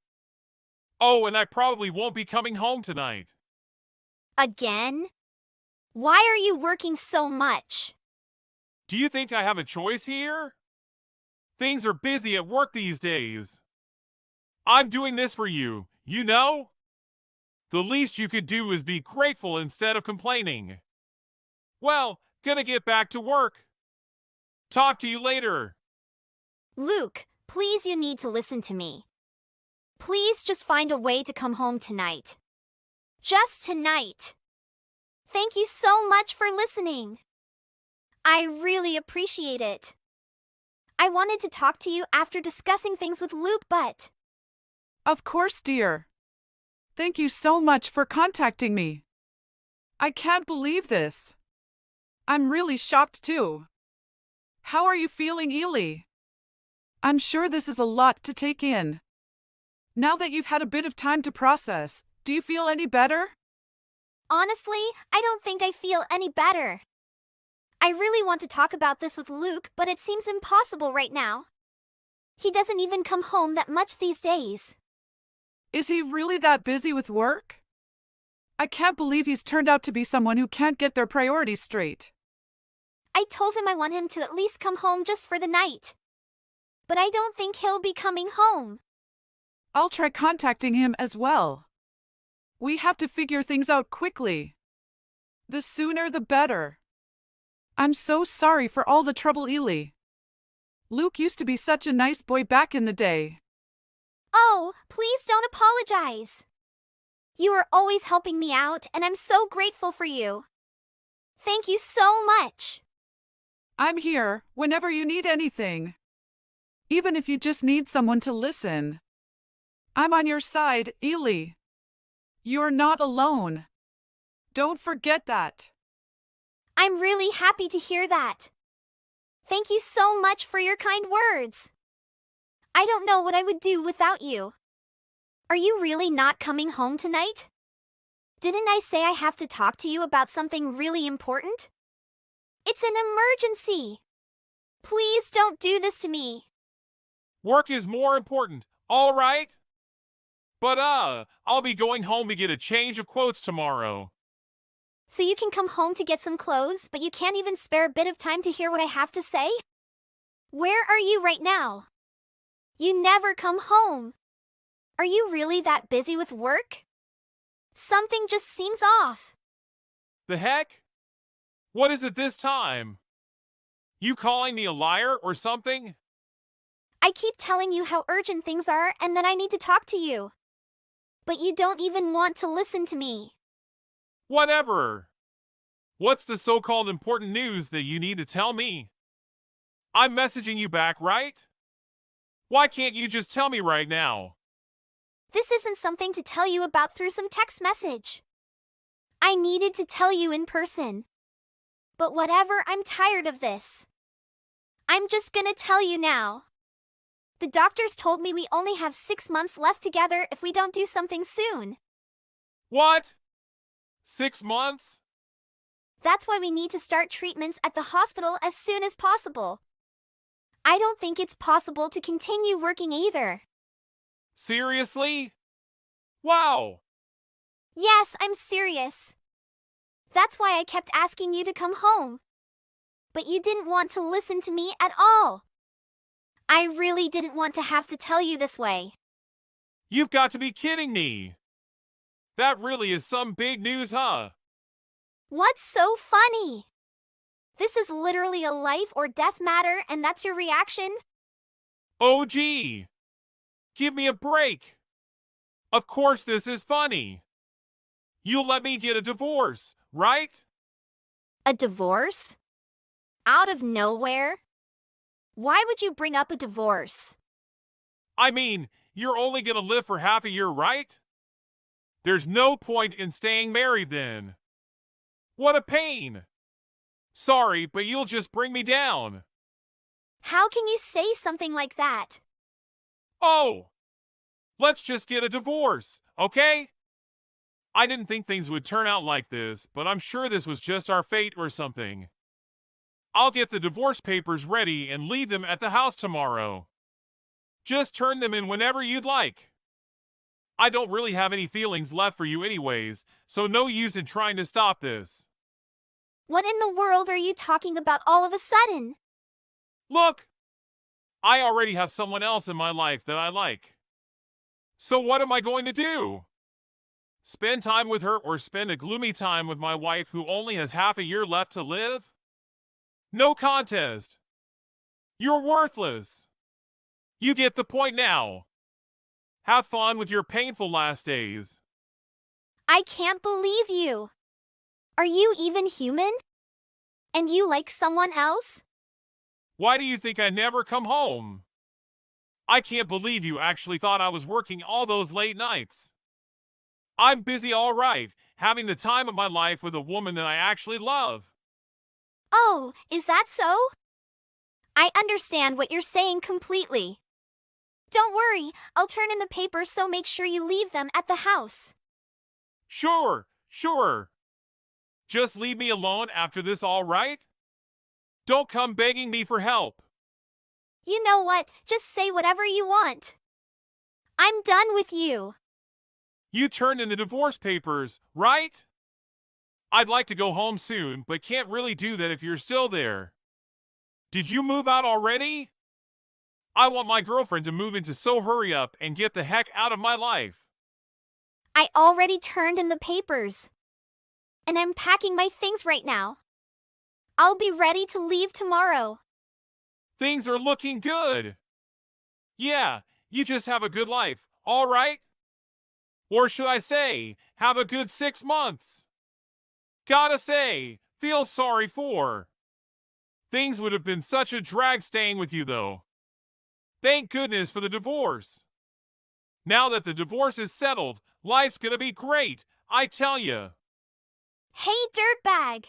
Oh, and I probably won't be coming home tonight. Again? Why are you working so much? Do you think I have a choice here? Things are busy at work these days. I'm doing this for you, you know? The least you could do is be grateful instead of complaining. Well, gonna get back to work. Talk to you later. Luke, please, you need to listen to me. Please just find a way to come home tonight. Just tonight. Thank you so much for listening. I really appreciate it. I wanted to talk to you after discussing things with Luke, but... Of course, dear. Thank you so much for contacting me. I can't believe this. I'm really shocked too. How are you feeling, Ely? I'm sure this is a lot to take in. Now that you've had a bit of time to process, do you feel any better? Honestly, I don't think I feel any better. I really want to talk about this with Luke, but it seems impossible right now. He doesn't even come home that much these days. Is he really that busy with work? I can't believe he's turned out to be someone who can't get their priorities straight. I told him I want him to at least come home just for the night. But I don't think he'll be coming home. I'll try contacting him as well. We have to figure things out quickly. The sooner the better. I'm so sorry for all the trouble, Ely. Luke used to be such a nice boy back in the day. Oh, please don't apologize. You are always helping me out, and I'm so grateful for you. Thank you so much. I'm here whenever you need anything. Even if you just need someone to listen. I'm on your side, Ely. You're not alone. Don't forget that. I'm really happy to hear that. Thank you so much for your kind words. I don't know what I would do without you. Are you really not coming home tonight? Didn't I say I have to talk to you about something really important? It's an emergency. Please don't do this to me. Work is more important, all right? But I'll be going home to get a change of quotes tomorrow. So you can come home to get some clothes, but you can't even spare a bit of time to hear what I have to say? Where are you right now? You never come home. Are you really that busy with work? Something just seems off. The heck? What is it this time? You calling me a liar or something? I keep telling you how urgent things are and that I need to talk to you. But you don't even want to listen to me. Whatever. What's the so-called important news that you need to tell me? I'm messaging you back, right? Why can't you just tell me right now? This isn't something to tell you about through some text message. I needed to tell you in person. But whatever, I'm tired of this. I'm just gonna tell you now. The doctors told me we only have 6 months left together if we don't do something soon. What? 6 months? That's why we need to start treatments at the hospital as soon as possible. I don't think it's possible to continue working either. Seriously? Wow! Yes, I'm serious. That's why I kept asking you to come home. But you didn't want to listen to me at all. I really didn't want to have to tell you this way. You've got to be kidding me! That really is some big news, huh? What's so funny? This is literally a life or death matter, and that's your reaction? Oh gee! Give me a break! Of course this is funny! You'll let me get a divorce, right? A divorce? Out of nowhere? Why would you bring up a divorce? I mean, you're only gonna live for half a year, right? There's no point in staying married then. What a pain! Sorry, but you'll just bring me down. How can you say something like that? Oh! Let's just get a divorce, okay? I didn't think things would turn out like this, but I'm sure this was just our fate or something. I'll get the divorce papers ready and leave them at the house tomorrow. Just turn them in whenever you'd like. I don't really have any feelings left for you anyways, so no use in trying to stop this. What in the world are you talking about all of a sudden? Look! I already have someone else in my life that I like. So what am I going to do? Spend time with her or spend a gloomy time with my wife who only has half a year left to live? No contest. You're worthless. You get the point now. Have fun with your painful last days. I can't believe you. Are you even human? And you like someone else? Why do you think I never come home? I can't believe you actually thought I was working all those late nights. I'm busy all right, having the time of my life with a woman that I actually love. Oh, is that so? I understand what you're saying completely. Don't worry, I'll turn in the papers, so make sure you leave them at the house. Sure. Just leave me alone after this, all right? Don't come begging me for help. You know what? Just say whatever you want. I'm done with you. You turned in the divorce papers, right? I'd like to go home soon, but can't really do that if you're still there. Did you move out already? I want my girlfriend to move into, so hurry up and get the heck out of my life. I already turned in the papers. And I'm packing my things right now. I'll be ready to leave tomorrow. Things are looking good. Yeah, you just have a good life, all right? Or should I say, have a good 6 months? Gotta say, feel sorry for. Things would have been such a drag staying with you, though. Thank goodness for the divorce. Now that the divorce is settled, life's gonna be great, I tell ya. Hey, dirtbag!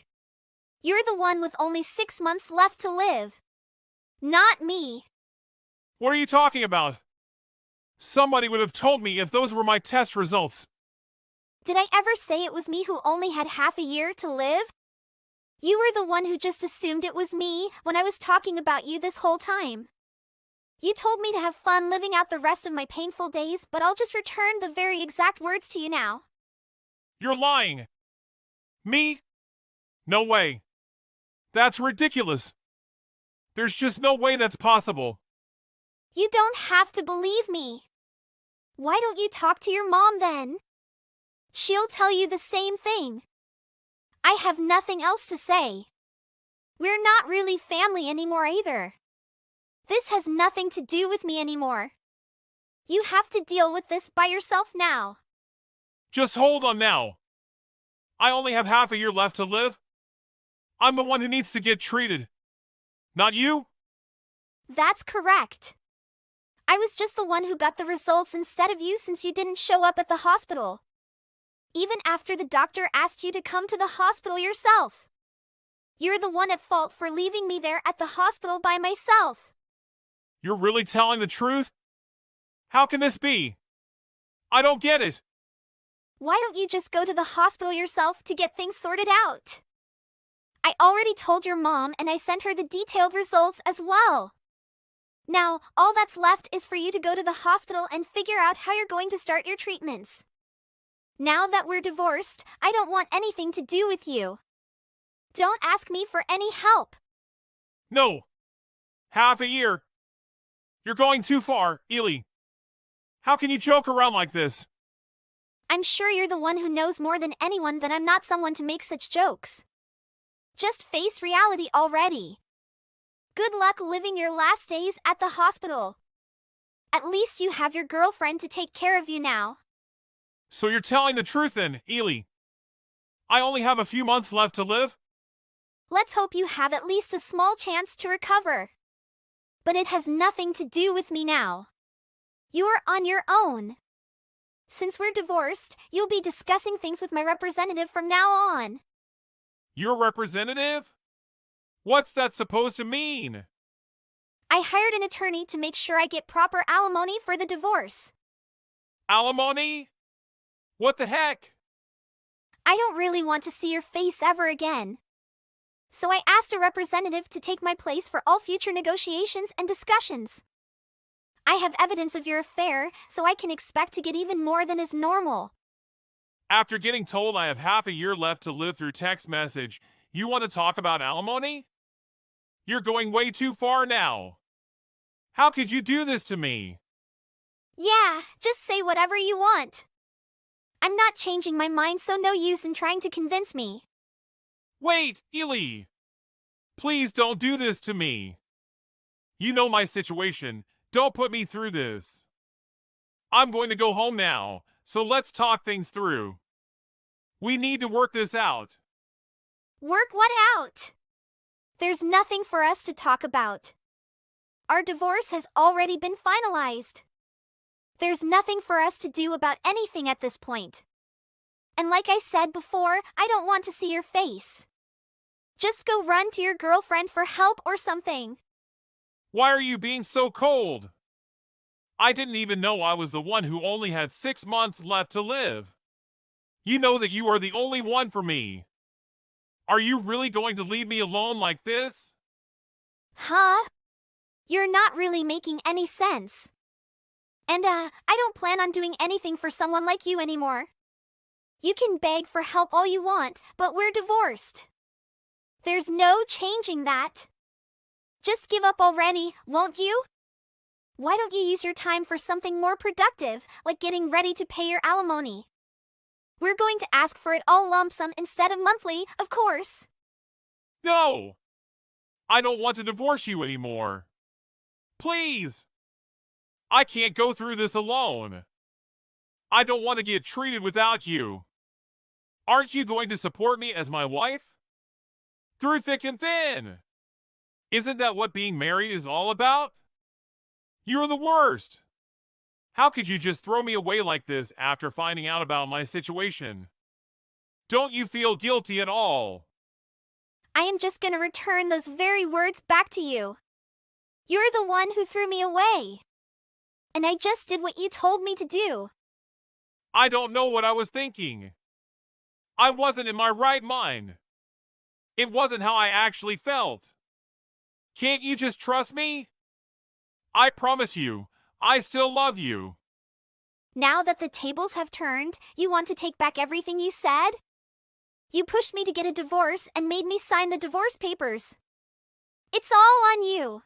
You're the one with only 6 months left to live. Not me. What are you talking about? Somebody would have told me if those were my test results. Did I ever say it was me who only had half a year to live? You were the one who just assumed it was me when I was talking about you this whole time. You told me to have fun living out the rest of my painful days, but I'll just return the very exact words to you now. You're lying. Me? No way. That's ridiculous. There's just no way that's possible. You don't have to believe me. Why don't you talk to your mom then? She'll tell you the same thing. I have nothing else to say. We're not really family anymore either. This has nothing to do with me anymore. You have to deal with this by yourself now. Just hold on now. I only have half a year left to live. I'm the one who needs to get treated. Not you? That's correct. I was just the one who got the results instead of you, since you didn't show up at the hospital. Even after the doctor asked you to come to the hospital yourself. You're the one at fault for leaving me there at the hospital by myself. You're really telling the truth? How can this be? I don't get it. Why don't you just go to the hospital yourself to get things sorted out? I already told your mom, and I sent her the detailed results as well. Now, all that's left is for you to go to the hospital and figure out how you're going to start your treatments. Now that we're divorced, I don't want anything to do with you. Don't ask me for any help. No. Half a year. You're going too far, Ely. How can you joke around like this? I'm sure you're the one who knows more than anyone that I'm not someone to make such jokes. Just face reality already. Good luck living your last days at the hospital. At least you have your girlfriend to take care of you now. So you're telling the truth then, Ely. I only have a few months left to live? Let's hope you have at least a small chance to recover. But it has nothing to do with me now. You are on your own. Since we're divorced, you'll be discussing things with my representative from now on. Your representative? What's that supposed to mean? I hired an attorney to make sure I get proper alimony for the divorce. Alimony? What the heck? I don't really want to see your face ever again. So I asked a representative to take my place for all future negotiations and discussions. I have evidence of your affair, so I can expect to get even more than is normal. After getting told I have half a year left to live through text message, you want to talk about alimony? You're going way too far now. How could you do this to me? Yeah, just say whatever you want. I'm not changing my mind, so no use in trying to convince me. Wait, Ely! Please don't do this to me. You know my situation. Don't put me through this. I'm going to go home now, so let's talk things through. We need to work this out. Work what out? There's nothing for us to talk about. Our divorce has already been finalized. There's nothing for us to do about anything at this point. And like I said before, I don't want to see your face. Just go run to your girlfriend for help or something. Why are you being so cold? I didn't even know I was the one who only had 6 months left to live. You know that you are the only one for me. Are you really going to leave me alone like this? Huh? You're not really making any sense. And, I don't plan on doing anything for someone like you anymore. You can beg for help all you want, but we're divorced. There's no changing that. Just give up already, won't you? Why don't you use your time for something more productive, like getting ready to pay your alimony? We're going to ask for it all lump sum instead of monthly, of course. No! I don't want to divorce you anymore. Please! I can't go through this alone. I don't want to get treated without you. Aren't you going to support me as my wife? Through thick and thin. Isn't that what being married is all about? You're the worst. How could you just throw me away like this after finding out about my situation? Don't you feel guilty at all? I am just gonna return those very words back to you. You're the one who threw me away. And I just did what you told me to do. I don't know what I was thinking. I wasn't in my right mind. It wasn't how I actually felt. Can't you just trust me? I promise you, I still love you. Now that the tables have turned, you want to take back everything you said? You pushed me to get a divorce and made me sign the divorce papers. It's all on you.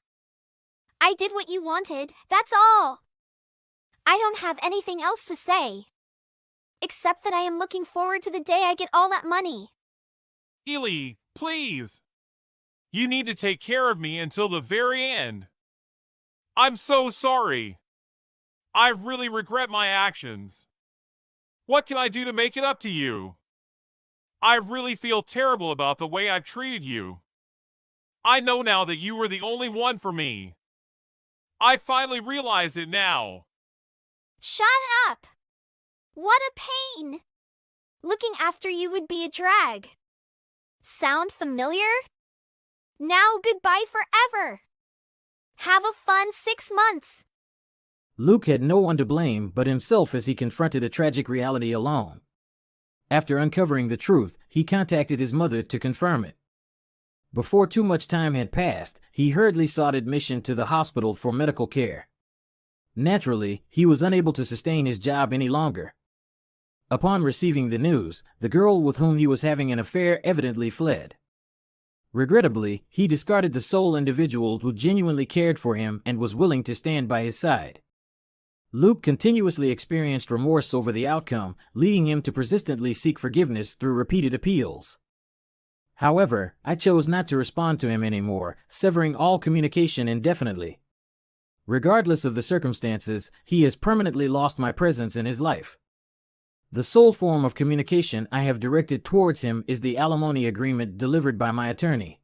I did what you wanted, that's all. I don't have anything else to say. Except that I am looking forward to the day I get all that money. Ely, please. You need to take care of me until the very end. I'm so sorry. I really regret my actions. What can I do to make it up to you? I really feel terrible about the way I've treated you. I know now that you were the only one for me. I finally realized it now. Shut up! What a pain! Looking after you would be a drag. Sound familiar? Now goodbye forever. Have a fun 6 months. Luke had no one to blame but himself as he confronted a tragic reality alone. After uncovering the truth, he contacted his mother to confirm it. Before too much time had passed, he hurriedly sought admission to the hospital for medical care. Naturally, he was unable to sustain his job any longer. Upon receiving the news, the girl with whom he was having an affair evidently fled. Regrettably, he discarded the sole individual who genuinely cared for him and was willing to stand by his side. Luke continuously experienced remorse over the outcome, leading him to persistently seek forgiveness through repeated appeals. However, I chose not to respond to him anymore, severing all communication indefinitely. Regardless of the circumstances, he has permanently lost my presence in his life. The sole form of communication I have directed towards him is the alimony agreement delivered by my attorney.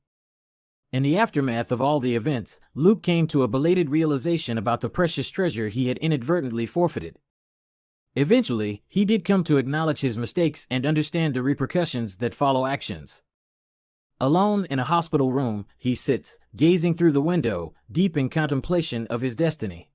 In the aftermath of all the events, Luke came to a belated realization about the precious treasure he had inadvertently forfeited. Eventually, he did come to acknowledge his mistakes and understand the repercussions that follow actions. Alone in a hospital room, he sits, gazing through the window, deep in contemplation of his destiny.